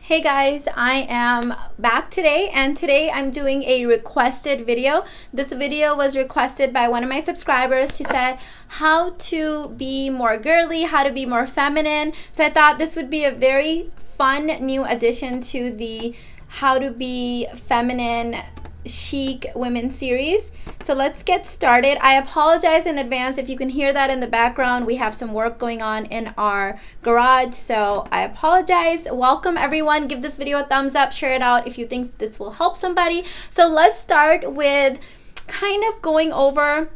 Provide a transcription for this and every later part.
Hey guys, I am back today, and today I'm doing a requested video. This video was requested by one of my subscribers. She said how to be more girly, how to be more feminine. So I thought this would be a very fun new addition to the How to Be Feminine Chic Women series. So let's get started. I apologize in advance if you can hear that in the background. We have some work going on in our garage, so I apologize. Welcome everyone. Give this video a thumbs up, share it out if you think this will help somebody. So let's start with kind of going over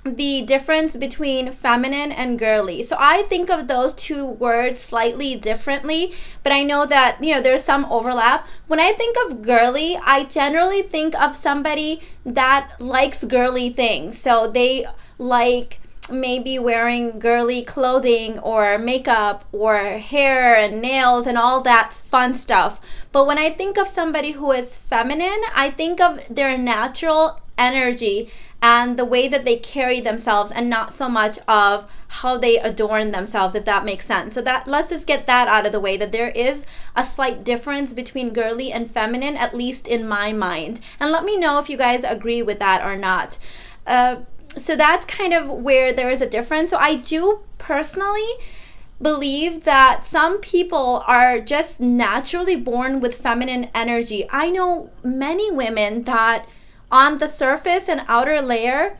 the difference between feminine and girly. So I think of those two words slightly differently, but I know that, there's some overlap. When I think of girly, I generally think of somebody that likes girly things. So they like maybe wearing girly clothing or makeup or hair and nails and all that fun stuff. But when I think of somebody who is feminine, I think of their natural energy and the way that they carry themselves, and not so much of how they adorn themselves, if that makes sense. So let's just get that out of the way, that there is a slight difference between girly and feminine, at least in my mind. And let me know if you guys agree with that or not. So that's kind of where there is a difference. So I do personally believe that some people are just naturally born with feminine energy. I know many women that on the surface and outer layer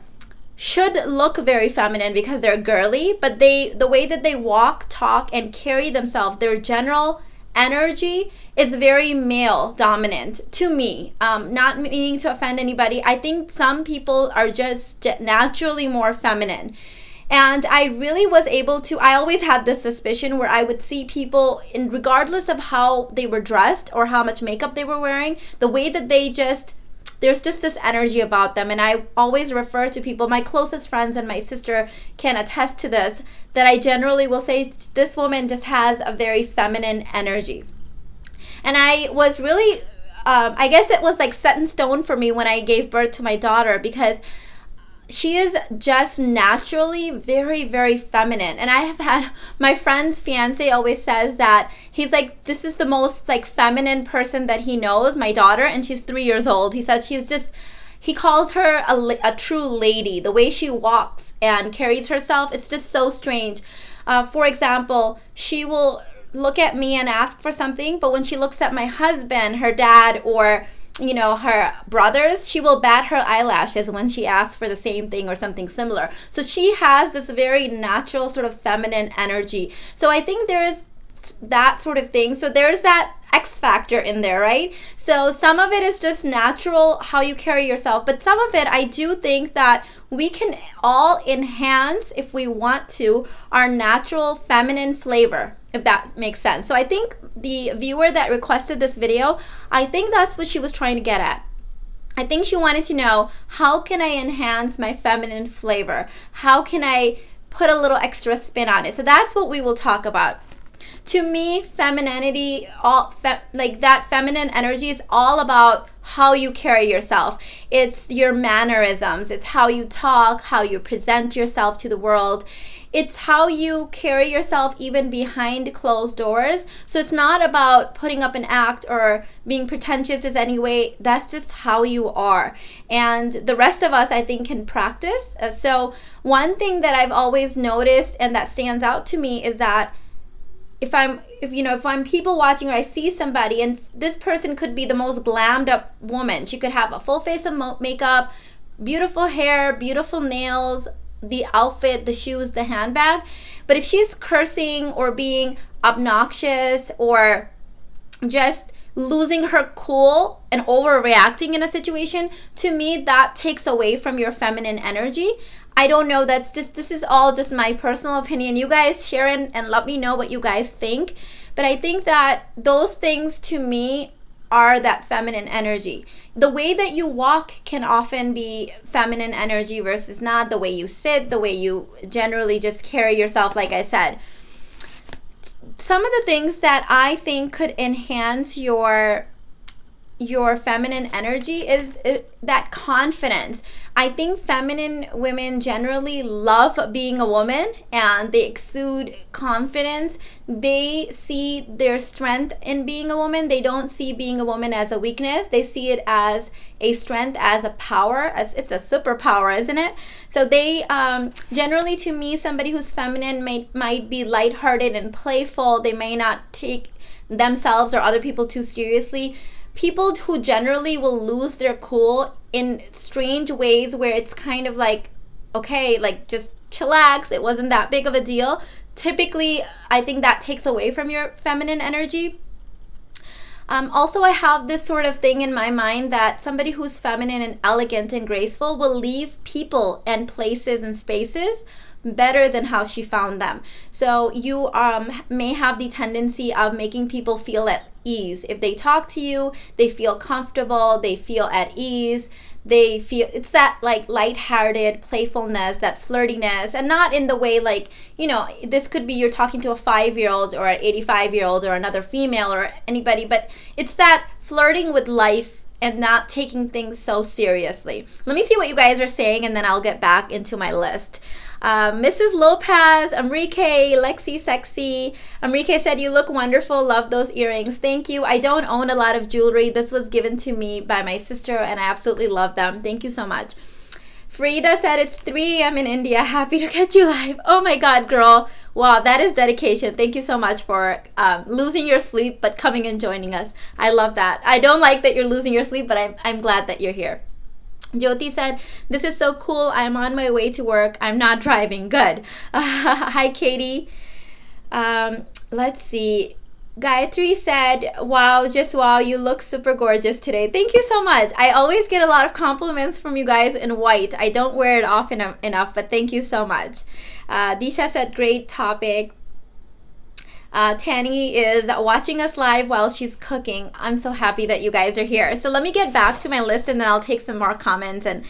should look very feminine because they're girly, but the way that they walk, talk, and carry themselves, their general energy is very male dominant to me. Not meaning to offend anybody. I think some people are just naturally more feminine. And I really was able to, I always had this suspicion where I would see people, regardless of how they were dressed or how much makeup they were wearing, the way that there's just this energy about them. And I always refer to people, my closest friends and my sister can attest to this, that I generally will say this woman just has a very feminine energy. And I was really, I guess it was like set in stone for me when I gave birth to my daughter, because she is just naturally very, very feminine. And I have had, my friend's fiance always says that he's like, this is the most like feminine person that he knows, my daughter, and she's 3 years old. He said she's just, he calls her a true lady. The way she walks and carries herself, it's just so strange. For example, she will look at me and ask for something, but when she looks at my husband, her dad, or her brothers, she will bat her eyelashes when she asks for the same thing or something similar. So she has this very natural sort of feminine energy. So I think there is that sort of thing. So there's that X factor in there, right? So some of it is just natural, how you carry yourself, but some of it I do think that we can all enhance, if we want to, our natural feminine flavor, if that makes sense. So I think the viewer that requested this video, I think that's what she was trying to get at. I think she wanted to know, how can I enhance my feminine flavor? How can I put a little extra spin on it? So that's what we will talk about. To me, femininity, like that feminine energy is all about how you carry yourself. It's your mannerisms. It's how you talk, how you present yourself to the world. It's how you carry yourself even behind closed doors. So it's not about putting up an act or being pretentious in any way. That's just how you are. And the rest of us, I think, can practice. So one thing that I've always noticed and that stands out to me is that if I'm people watching, or I see somebody, and this person could be the most glammed up woman. She could have a full face of makeup, beautiful hair, beautiful nails, the outfit, the shoes, the handbag. But if she's cursing or being obnoxious or just losing her cool and overreacting in a situation, to me that takes away from your feminine energy. I don't know, this is all just my personal opinion. You guys share it and let me know what you guys think. But I think that those things to me are that feminine energy. The way that you walk can often be feminine energy versus not. The way you sit, the way you generally just carry yourself, like I said. Some of the things that I think could enhance your your feminine energy is that confidence. I think feminine women generally love being a woman and they exude confidence. They see their strength in being a woman. They don't see being a woman as a weakness. They see it as a strength, as a power, as it's a superpower, isn't it? So they generally, to me, somebody who's feminine might be lighthearted and playful. They may not take themselves or other people too seriously. People who generally will lose their cool in strange ways where it's kind of like, okay, like just chillax, it wasn't that big of a deal. Typically, I think that takes away from your feminine energy. Also, I have this sort of thing in my mind that somebody who's feminine and elegant and graceful will leave people and places and spaces better than how she found them. So you may have the tendency of making people feel at ease. If they talk to you, they feel comfortable, they feel at ease, they feel, it's that like lighthearted playfulness, that flirtiness, and not in the way like, you know, this could be you're talking to a 5-year-old or an 85-year-old or another female or anybody, but it's that flirting with life and not taking things so seriously. Let me see what you guys are saying and then I'll get back into my list. Mrs. Lopez, Enrique, Lexi Sexy. Enrique said, you look wonderful, love those earrings. Thank you. I don't own a lot of jewelry. This was given to me by my sister and I absolutely love them. Thank you so much. Frida said, it's 3 a.m. in India. Happy to catch you live. Oh my God, girl. Wow, that is dedication. Thank you so much for losing your sleep but coming and joining us. I love that. I don't like that you're losing your sleep, but I'm glad that you're here. Jyoti said, this is so cool. I'm on my way to work. I'm not driving. Good. Hi, Katie. Let's see. Gayatri said, wow, just wow, you look super gorgeous today. Thank you so much. I always get a lot of compliments from you guys in white. I don't wear it often enough, but thank you so much. Disha said, great topic. Tani is watching us live while she's cooking. I'm so happy that you guys are here. So let me get back to my list and then I'll take some more comments and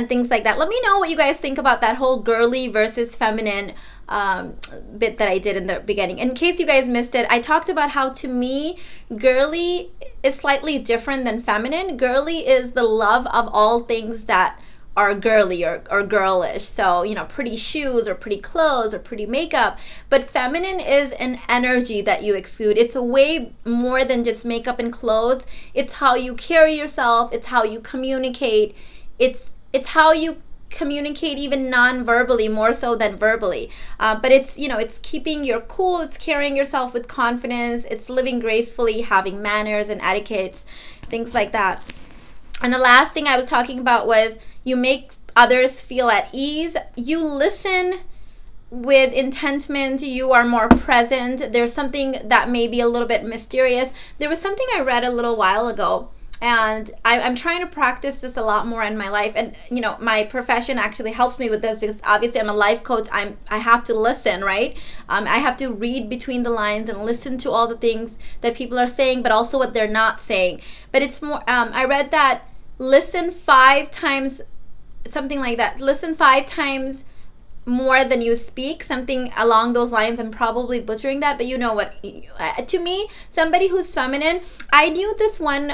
things like that. Let me know what you guys think about that whole girly versus feminine bit that I did in the beginning. In case you guys missed it, I talked about how to me, girly is slightly different than feminine. Girly is the love of all things that are girly or girlish. So, you know, pretty shoes or pretty clothes or pretty makeup. But feminine is an energy that you exude. It's a way more than just makeup and clothes. It's how you carry yourself. It's how you communicate. It's how you communicate even non-verbally more so than verbally. But it's, you know, it's keeping your cool. It's carrying yourself with confidence. It's living gracefully, having manners and etiquettes, things like that. And the last thing I was talking about was you make others feel at ease. You listen with intentment. You are more present. There's something that may be a little bit mysterious. There was something I read a little while ago, and I'm trying to practice this a lot more in my life. And, you know, my profession actually helps me with this because obviously I'm a life coach. I have to listen, right? I have to read between the lines and listen to all the things that people are saying, but also what they're not saying. But it's more, I read that listen 5 times, something like that. Listen 5 times more than you speak, something along those lines. I'm probably butchering that, but you know what, to me, somebody who's feminine, I knew this one,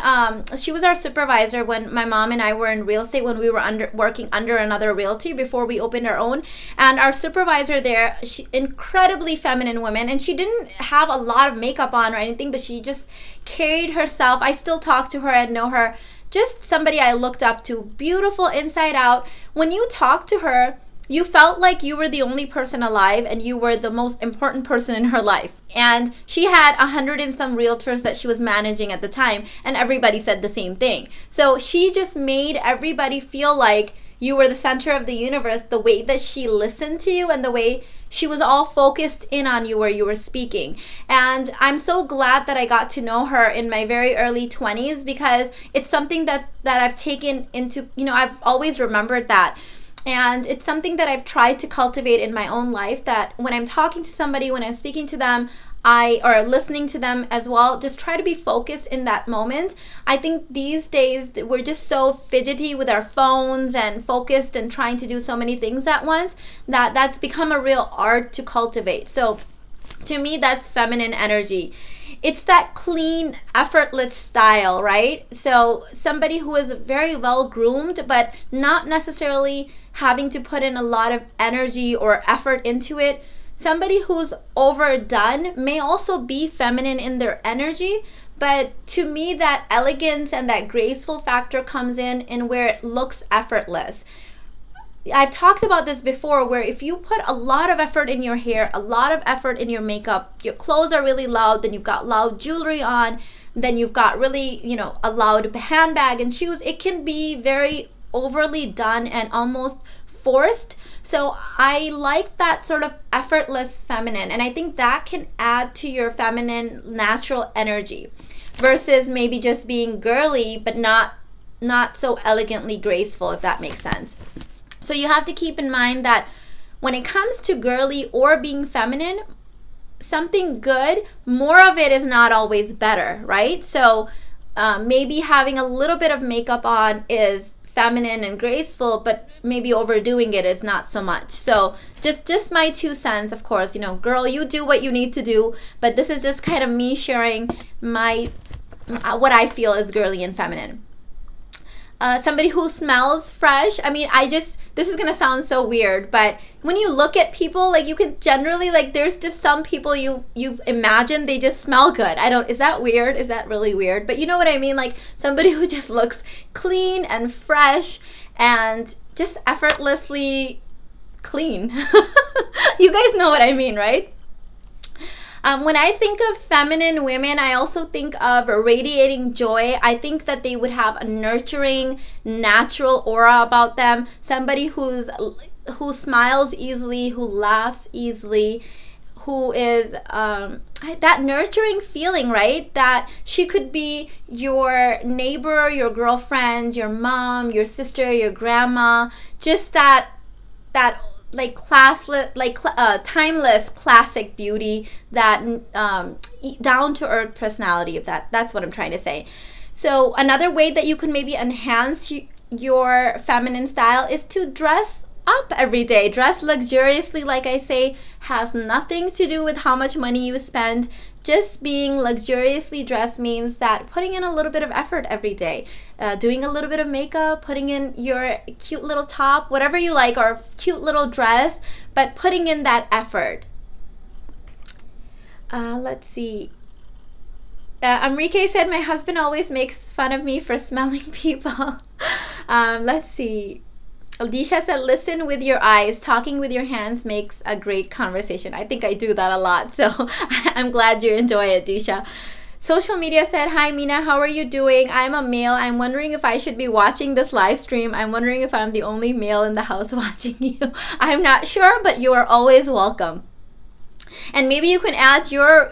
she was our supervisor when my mom and I were in real estate, when we were working under another realty before we opened our own. And our supervisor there, she, incredibly feminine woman, and she didn't have a lot of makeup on or anything, but she just carried herself. I still talk to her and know her. Just somebody I looked up to, beautiful inside out. When you talk to her, you felt like you were the only person alive and you were the most important person in her life. And she had 100 and some realtors that she was managing at the time, and everybody said the same thing. So she just made everybody feel like you were the center of the universe, the way that she listened to you and the way she was all focused in on you where you were speaking. And I'm so glad that I got to know her in my very early 20s, because it's something that I've taken into, you know, I've always remembered that. And it's something that I've tried to cultivate in my own life, that when I'm talking to somebody, when I'm speaking to them, or listening to them as well, just try to be focused in that moment. I think these days we're just so fidgety with our phones and focused and trying to do so many things at once that that's become a real art to cultivate. So to me, that's feminine energy. it's that clean, effortless style, right? So somebody who is very well groomed, but not necessarily having to put in a lot of energy or effort into it. Somebody who's overdone may also be feminine in their energy, but to me, that elegance and that graceful factor comes in where it looks effortless. I've talked about this before, where if you put a lot of effort in your hair, a lot of effort in your makeup, your clothes are really loud, then you've got loud jewelry on, then you've got really, you know, a loud handbag and shoes, it can be very overly done and almost forced. So I like that sort of effortless feminine, and I think that can add to your feminine natural energy versus maybe just being girly but not so elegantly graceful, if that makes sense. So you have to keep in mind that when it comes to girly or being feminine, something good, more of it is not always better, right? So maybe having a little bit of makeup on is feminine and graceful, but maybe overdoing it is not so much. So just my 2 cents, of course, you know, girl, you do what you need to do, but this is just kind of me sharing what I feel is girly and feminine. Somebody who smells fresh. I mean, this is gonna sound so weird, but when you look at people, like, you can generally, like, there's just some people you imagine they just smell good. Is that weird? Is that really weird? But you know what I mean? Like, somebody who just looks clean and fresh and just effortlessly clean. You guys know what I mean, right? When I think of feminine women, I also think of radiating joy. I think that they would have a nurturing, natural aura about them. Somebody who smiles easily, who laughs easily, who is that nurturing feeling, right? That she could be your neighbor, your girlfriend, your mom, your sister, your grandma. Just that like classless, like timeless, classic beauty, that down to earth personality. If that's what I'm trying to say. So another way that you can maybe enhance your feminine style is to dress up every day. Dress luxuriously, like I say, has nothing to do with how much money you spend. Just being luxuriously dressed means that putting in a little bit of effort every day, doing a little bit of makeup, putting in your cute little top, whatever you like, or cute little dress, but putting in that effort. Let's see. Enrique said, my husband always makes fun of me for smelling people. Let's see. Aldisha said, listen with your eyes. Talking with your hands makes a great conversation. I think I do that a lot, so I'm glad you enjoy it, Disha. Social media said, hi Mina, how are you doing? I'm a male. I'm wondering if I should be watching this live stream. I'm wondering if I'm the only male in the house watching you. I'm not sure, but you are always welcome. And maybe you can add your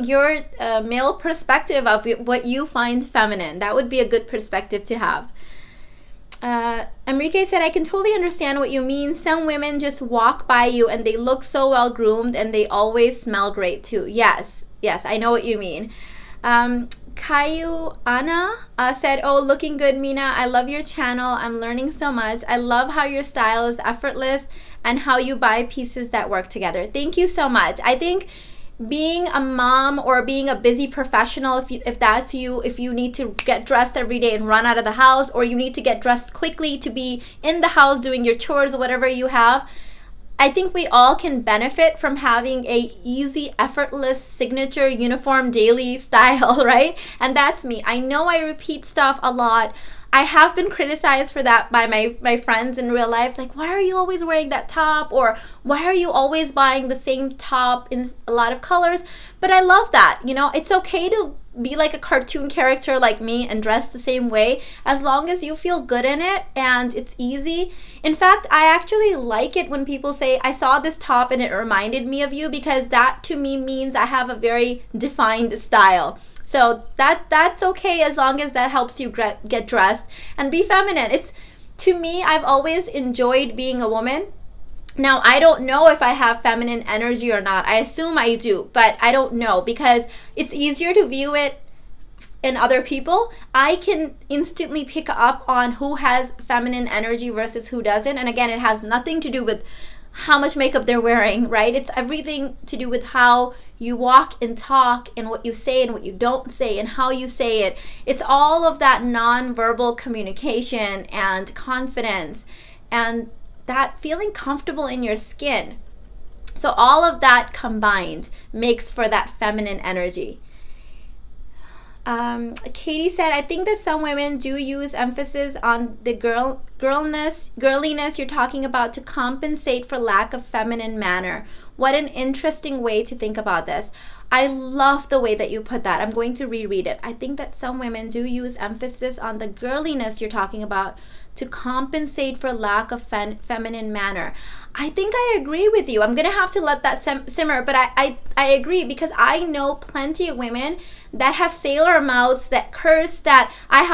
male perspective of what you find feminine. That would be a good perspective to have. Enrique said, I can totally understand what you mean. Some women just walk by you and they look so well groomed and they always smell great too. Yes, I know what you mean. Caillou Anna said, oh, looking good, Mina. I love your channel. I'm learning so much. I love how your style is effortless and how you buy pieces that work together. Thank you so much. I think being a mom or being a busy professional, if that's you, if you need to get dressed every day and run out of the house, or you need to get dressed quickly to be in the house doing your chores, whatever you have, I think we all can benefit from having a easy, effortless, signature, uniform, daily style, right? And that's me. I know I repeat stuff a lot. I have been criticized for that by my friends in real life. Like, why are you always wearing that top? Or why are you always buying the same top in a lot of colors? But I love that. You know, it's okay to be like a cartoon character like me and dress the same way, as long as you feel good in it and it's easy. In fact, I actually like it when people say, I saw this top and it reminded me of you, because that to me means I have a very defined style. So that's okay, as long as that helps you get dressed and be feminine. To me, I've always enjoyed being a woman. Now, I don't know if I have feminine energy or not. I assume I do, but I don't know, because it's easier to view it in other people. I can instantly pick up on who has feminine energy versus who doesn't. And again, it has nothing to do with how much makeup they're wearing, right? It's everything to do with how you walk and talk and what you say and what you don't say and how you say it. It's all of that non-verbal communication and confidence and that feeling comfortable in your skin. So all of that combined makes for that feminine energy. Katie said, I think that some women do use emphasis on the girliness you're talking about to compensate for lack of feminine manner. What an interesting way to think about this. I love the way that you put that. I'm going to reread it. I think that some women do use emphasis on the girliness you're talking about to compensate for lack of feminine manner. I think I agree with you. I'm gonna have to let that simmer, but I agree, because I know plenty of women that have sailor mouths, that curse, that I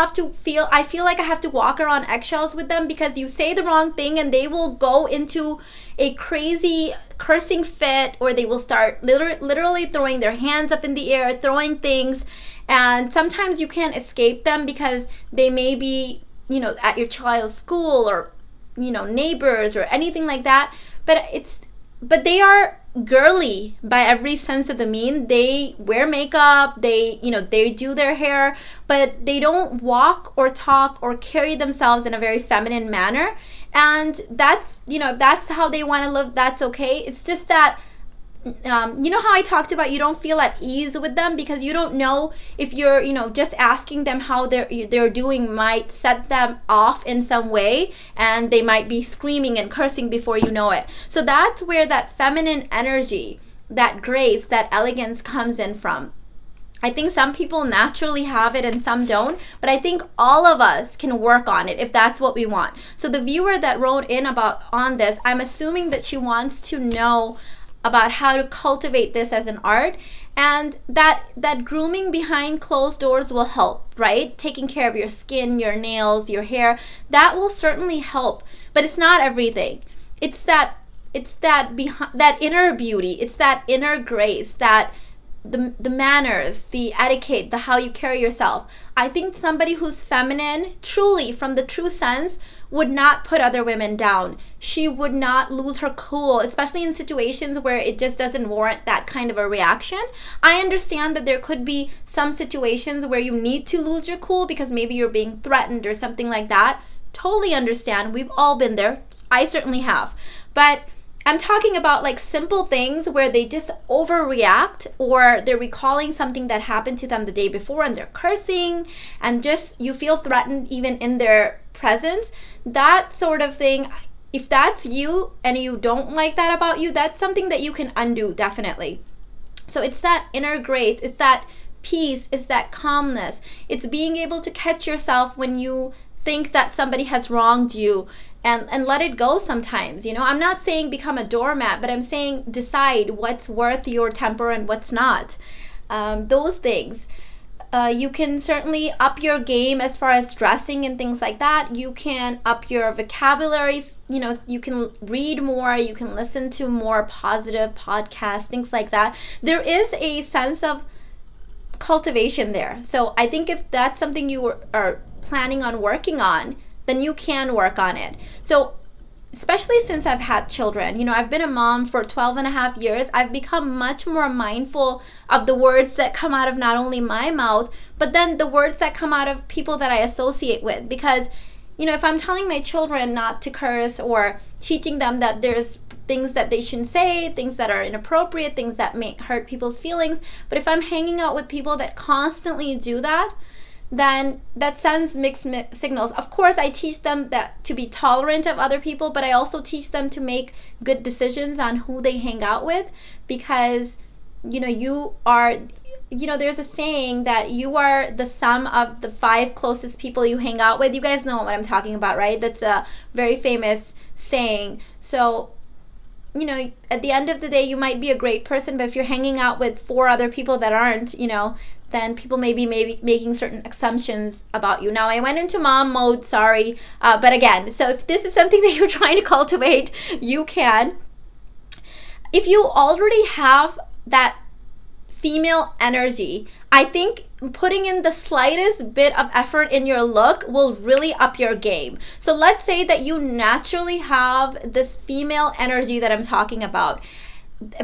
feel like I have to walk around eggshells with them, because you say the wrong thing and they will go into a crazy cursing fit, or they will start literally throwing their hands up in the air, throwing things, and sometimes you can't escape them because they may be, you know, at your child's school, or, you know, neighbors or anything like that, but they are girly by every sense of the mean. They wear makeup, they do their hair, but they don't walk or talk or carry themselves in a very feminine manner. And that's, you know, if that's how they want to live, that's okay. It's just that, you know how I talked about you don't feel at ease with them because you don't know if you're, you know, just asking them how they're doing might set them off in some way, and they might be screaming and cursing before you know it. So that's where that feminine energy, that grace, that elegance comes in from. I think some people naturally have it and some don't, but I think all of us can work on it if that's what we want. So the viewer that wrote in on this, I'm assuming that she wants to know about how to cultivate this as an art, and that grooming behind closed doors will help, right? Taking care of your skin, your nails, your hair, that will certainly help, but it's not everything. It's that inner beauty, it's that inner grace, that the manners, the etiquette, the how you carry yourself. I think somebody who's feminine, truly from the true sense, would not put other women down. She would not lose her cool, especially in situations where it just doesn't warrant that kind of a reaction. I understand that there could be some situations where you need to lose your cool because maybe you're being threatened or something like that. Totally understand. We've all been there. I certainly have. But I'm talking about like simple things where they just overreact, or they're recalling something that happened to them the day before and they're cursing, and just you feel threatened even in their presence. That sort of thing, if that's you and you don't like that about you, that's something that you can undo, definitely. So it's that inner grace, it's that peace, it's that calmness, it's being able to catch yourself when you think that somebody has wronged you, and let it go sometimes. You know, I'm not saying become a doormat, but I'm saying decide what's worth your temper and what's not. Those things. You can certainly up your game as far as dressing and things like that. You can up your vocabularies. You know, you can read more, you can listen to more positive podcasts, things like that. There is a sense of cultivation there. So I think if that's something you are planning on working on, then you can work on it. So especially since I've had children, you know, I've been a mom for 12 and a half years. I've become much more mindful of the words that come out of not only my mouth, but then the words that come out of people that I associate with. Because, you know, if I'm telling my children not to curse, or teaching them that there's things that they shouldn't say, things that are inappropriate, things that may hurt people's feelings, but if I'm hanging out with people that constantly do that, then that sends mixed signals. Of course, I teach them that to be tolerant of other people, but I also teach them to make good decisions on who they hang out with, because, you know, you are, you know, there's a saying that you are the sum of the 5 closest people you hang out with. You guys know what I'm talking about, right? That's a very famous saying. So, you know, at the end of the day, you might be a great person, but if you're hanging out with 4 other people that aren't, you know, then people may be making certain assumptions about you. Now, I went into mom mode, sorry. But again, so if this is something that you're trying to cultivate, you can. If you already have that female energy, I think putting in the slightest bit of effort in your look will really up your game. So let's say that you naturally have this female energy that I'm talking about,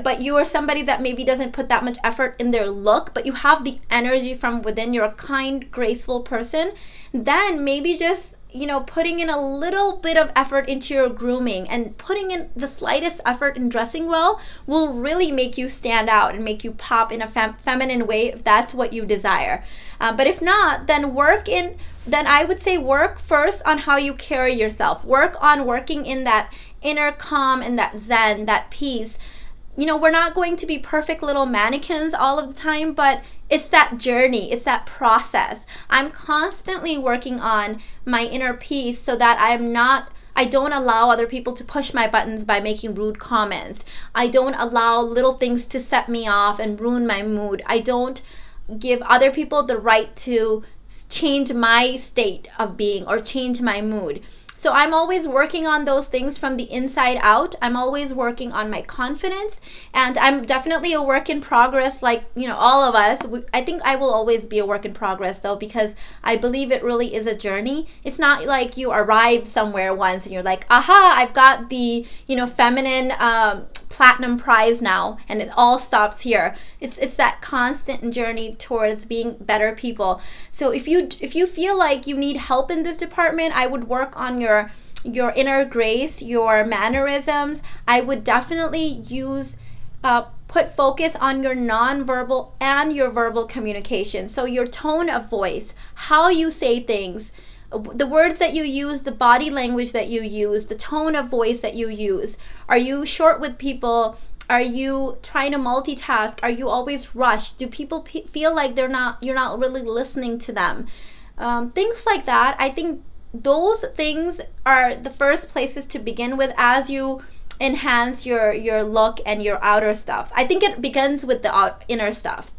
but you are somebody that maybe doesn't put that much effort in their look, but you have the energy from within, you're a kind, graceful person, then maybe just, you know, putting in a little bit of effort into your grooming and putting in the slightest effort in dressing well will really make you stand out and make you pop in a feminine way if that's what you desire. But if not, then I would say work first on how you carry yourself. Work on working in that inner calm and that zen, that peace. You know, we're not going to be perfect little mannequins all of the time, but it's that journey, it's that process. I'm constantly working on my inner peace so that I don't allow other people to push my buttons by making rude comments. I don't allow little things to set me off and ruin my mood. I don't give other people the right to change my state of being or change my mood. So I'm always working on those things from the inside out. I'm always working on my confidence, and I'm definitely a work in progress, like, you know, all of us. I think I will always be a work in progress though, because I believe it really is a journey. It's not like you arrive somewhere once and you're like, aha, I've got the, you know, feminine platinum prize now, and it all stops here. It's that constant journey towards being better people. So if you feel like you need help in this department, I would work on your inner grace, your mannerisms. I would definitely use put focus on your nonverbal and your verbal communication. So your tone of voice, how you say things, the words that you use, the body language that you use, the tone of voice that you use. Are you short with people? Are you trying to multitask? Are you always rushed? Do people feel like you're not really listening to them? Things like that. I think those things are the first places to begin with as you enhance your look and your outer stuff. I think it begins with the inner stuff.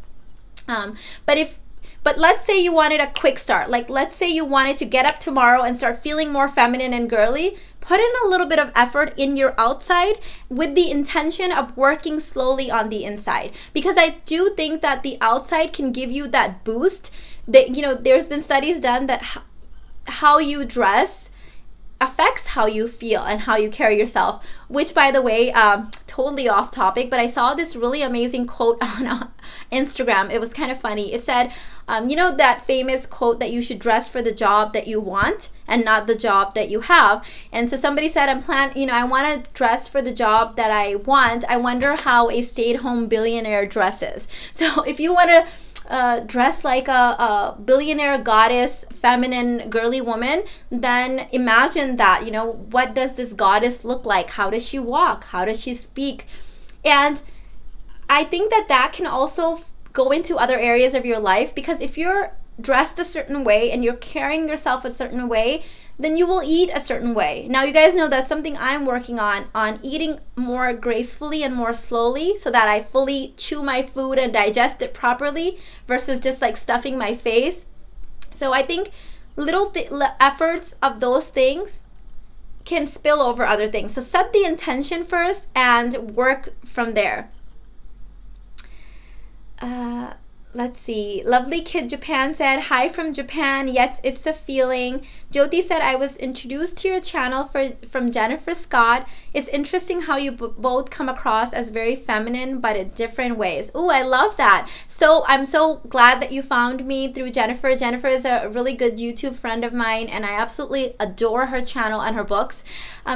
But let's say you wanted a quick start. Like, let's say you wanted to get up tomorrow and start feeling more feminine and girly. Put in a little bit of effort in your outside with the intention of working slowly on the inside. Because I do think that the outside can give you that boost. That, you know, there's been studies done that how you dress affects how you feel and how you carry yourself, which, by the way, totally off topic, but I saw this really amazing quote on Instagram. It was kind of funny. It said, you know that famous quote that you should dress for the job that you want and not the job that you have. And so somebody said, I want to dress for the job that I want. I wonder how a stay-at-home billionaire dresses. So if you want to dress like a billionaire goddess, feminine, girly woman, then imagine that, you know, what does this goddess look like? How does she walk? How does she speak? And I think that can also go into other areas of your life, because if you're dressed a certain way and you're carrying yourself a certain way, then you will eat a certain way. Now, you guys know that's something I'm working on eating more gracefully and more slowly so that I fully chew my food and digest it properly versus just like stuffing my face. So I think little efforts of those things can spill over other things. So set the intention first and work from there. Let's see. Lovely Kid Japan said, hi from Japan. Yes, it's a feeling. Jyoti said, I was introduced to your channel from Jennifer Scott. It's interesting how you both come across as very feminine, but in different ways. Oh, I love that. So I'm so glad that you found me through Jennifer. Jennifer is a really good YouTube friend of mine, and I absolutely adore her channel and her books.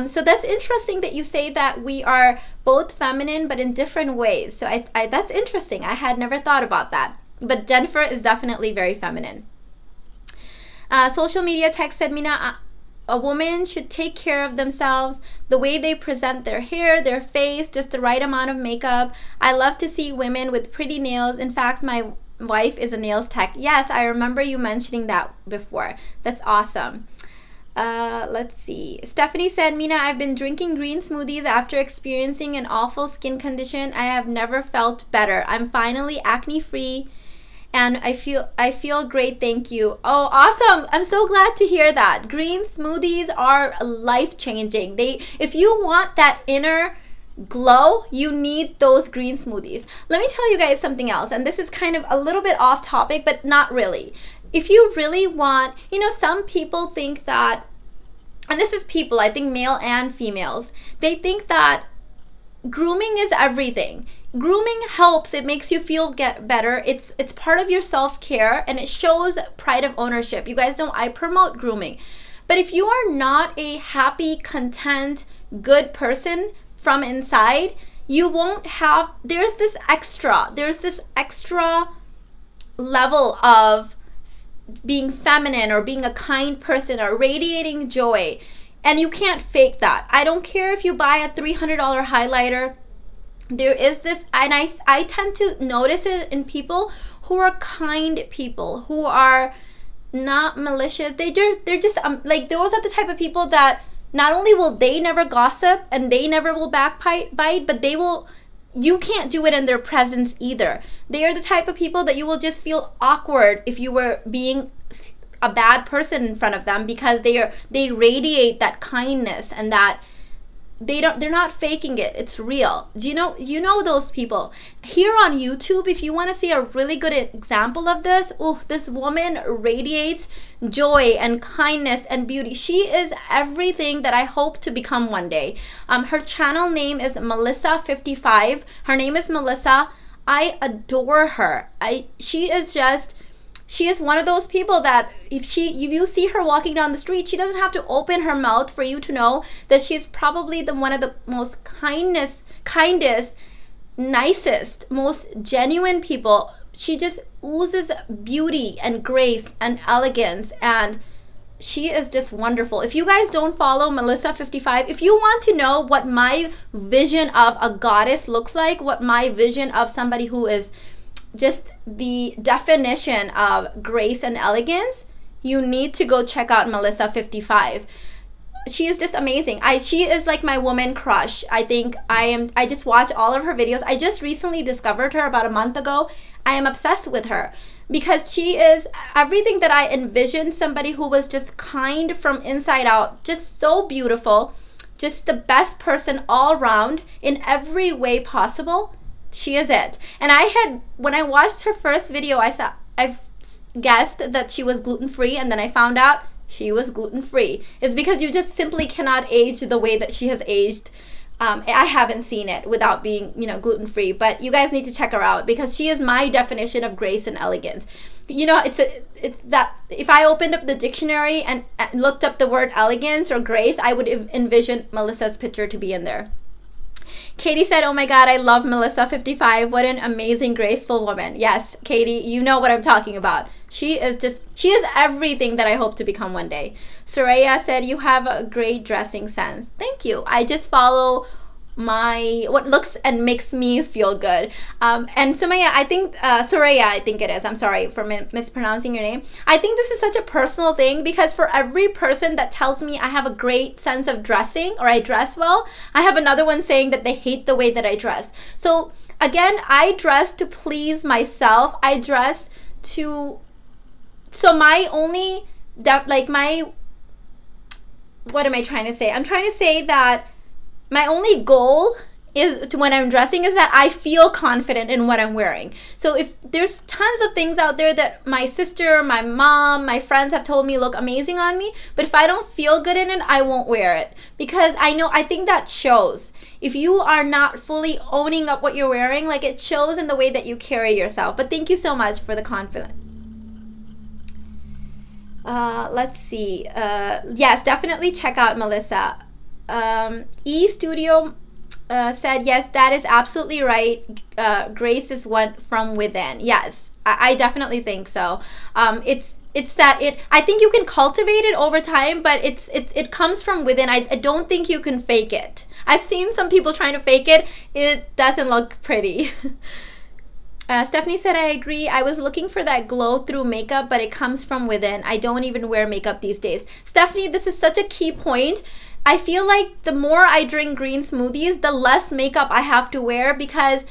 So that's interesting that you say that we are both feminine, but in different ways. So that's interesting. I had never thought about that. But Jennifer is definitely very feminine. Social media text said, Mina, a woman should take care of themselves, the way they present their hair, their face, just the right amount of makeup. I love to see women with pretty nails. In fact, my wife is a nails tech. Yes, I remember you mentioning that before. That's awesome. Let's see. Stephanie said, Mina, I've been drinking green smoothies after experiencing an awful skin condition. I have never felt better. I'm finally acne free and I feel great, thank you. Oh, awesome. I'm so glad to hear that. Green smoothies are life-changing. If you want that inner glow, you need those green smoothies. Let me tell you guys something else, and this is kind of a little bit off topic, but not really. If you really want, you know, some people think that, and this is people, I think male and females, they think that grooming is everything. Grooming helps, it makes you feel better. It's part of your self-care, and it shows pride of ownership. You guys know I promote grooming. But if you are not a happy, content, good person from inside, you won't have, there's this extra level of being feminine or being a kind person or radiating joy, and you can't fake that. I don't care if you buy a $300 highlighter. There is this, and I tend to notice it in people who are kind people, who are not malicious. They're just like, those are the type of people that not only will they never gossip and they never will backbite, but they will, you can't do it in their presence either. They are the type of people that you will just feel awkward if you were being a bad person in front of them, because they radiate that kindness, and that they're not faking it, it's real. Do you know those people? Here on YouTube, if you want to see a really good example of this, oh, this woman radiates joy and kindness and beauty. She is everything that I hope to become one day. Her channel name is Melissa55. Her name is Melissa. I adore her. She is one of those people that if you see her walking down the street, she doesn't have to open her mouth for you to know that she's probably one of the most kindest, nicest, most genuine people. She just oozes beauty and grace and elegance, and she is just wonderful. If you guys don't follow Melissa55, if you want to know what my vision of a goddess looks like, what my vision of somebody who is just the definition of grace and elegance, you need to go check out Melissa55. She is just amazing. She is like my woman crush. I just watch all of her videos. I just recently discovered her about a month ago. I am obsessed with her because she is everything that I envisioned, somebody who was just kind from inside out, just so beautiful, just the best person all around in every way possible. She is it. And when I watched her first video, I've guessed that she was gluten-free, and then I found out she was gluten-free. It's because you just simply cannot age the way that she has aged. I haven't seen it without being, gluten-free, but you guys need to check her out because she is my definition of grace and elegance. It's that if I opened up the dictionary and looked up the word elegance or grace, I would envision Melissa's picture to be in there. Katie said, oh my God, I love Melissa55. What an amazing, graceful woman. Yes, Katie, you know what I'm talking about. She is everything that I hope to become one day. Soraya said, you have a great dressing sense. Thank you. I just follow what looks and makes me feel good. And Sumaya, Soraya, I think it is. I'm sorry for mispronouncing your name. I think this is such a personal thing because for every person that tells me I have a great sense of dressing or I dress well, I have another one saying that they hate the way that I dress. So again, I dress to please myself. I dress to, so my only, what am I trying to say? I'm trying to say that my only goal when I'm dressing is that I feel confident in what I'm wearing. So if there's tons of things out there that my sister, my mom, my friends have told me look amazing on me, but if I don't feel good in it, I won't wear it because I think that shows. If you are not fully owning up what you're wearing, like it shows in the way that you carry yourself. But thank you so much for the confidence. Let's see. Yes, definitely check out Melissa. Studio said, yes, that is absolutely right. Grace is what from within. Yes, I definitely think so. It's that I think you can cultivate it over time, but it comes from within. I don't think you can fake it. I've seen some people trying to fake it. It doesn't look pretty. Stephanie said, I agree. I was looking for that glow through makeup, but it comes from within. I don't even wear makeup these days. Stephanie, this is such a key point. I feel like the more I drink green smoothies, the less makeup I have to wear because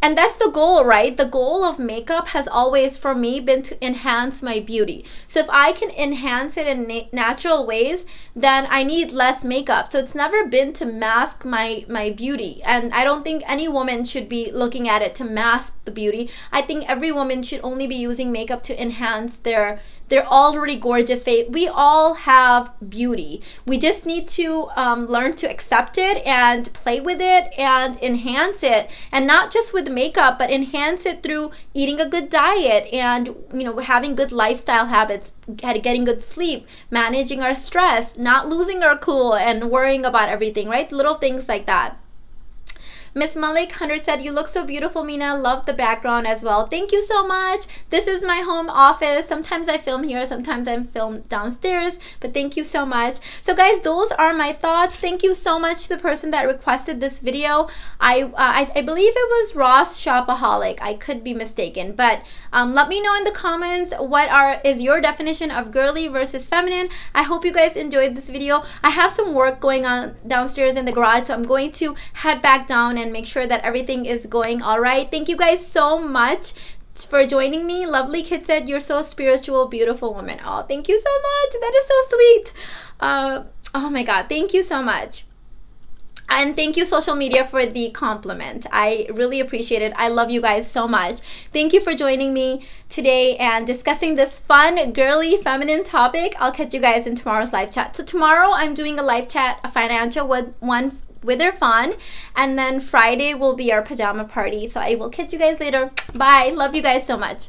and that's the goal, right? The goal of makeup has always for me been to enhance my beauty. So if I can enhance it in natural ways, then I need less makeup. So it's never been to mask my beauty, and I don't think any woman should be looking at it to mask the beauty. I think every woman should only be using makeup to enhance their already gorgeous face. We all have beauty. We just need to learn to accept it and play with it and enhance it, and not just with makeup, but enhance it through eating a good diet and, you know, having good lifestyle habits, getting good sleep, managing our stress, not losing our cool and worrying about everything, right? Little things like that. Miss Malik 100 said, you look so beautiful, Mina. Love the background as well. Thank you so much. This is my home office. Sometimes I film here, sometimes I film downstairs, but thank you so much. So guys, those are my thoughts. Thank you so much to the person that requested this video. I believe it was Ross Shopaholic. I could be mistaken, but let me know in the comments what is your definition of girly versus feminine. I hope you guys enjoyed this video. I have some work going on downstairs in the garage, so I'm going to head back down and make sure that everything is going all right. Thank you guys so much for joining me. Lovely Kid said, you're so spiritual, beautiful woman. Oh, thank you so much. That is so sweet. Oh my God, thank you so much. And thank you, social media, for the compliment. I really appreciate it. I love you guys so much. Thank you for joining me today and discussing this fun, girly, feminine topic. I'll catch you guys in tomorrow's live chat. So tomorrow I'm doing a live chat, a financial one with Irfan, and then Friday will be our pajama party. So I will catch you guys later. Bye. Love you guys so much.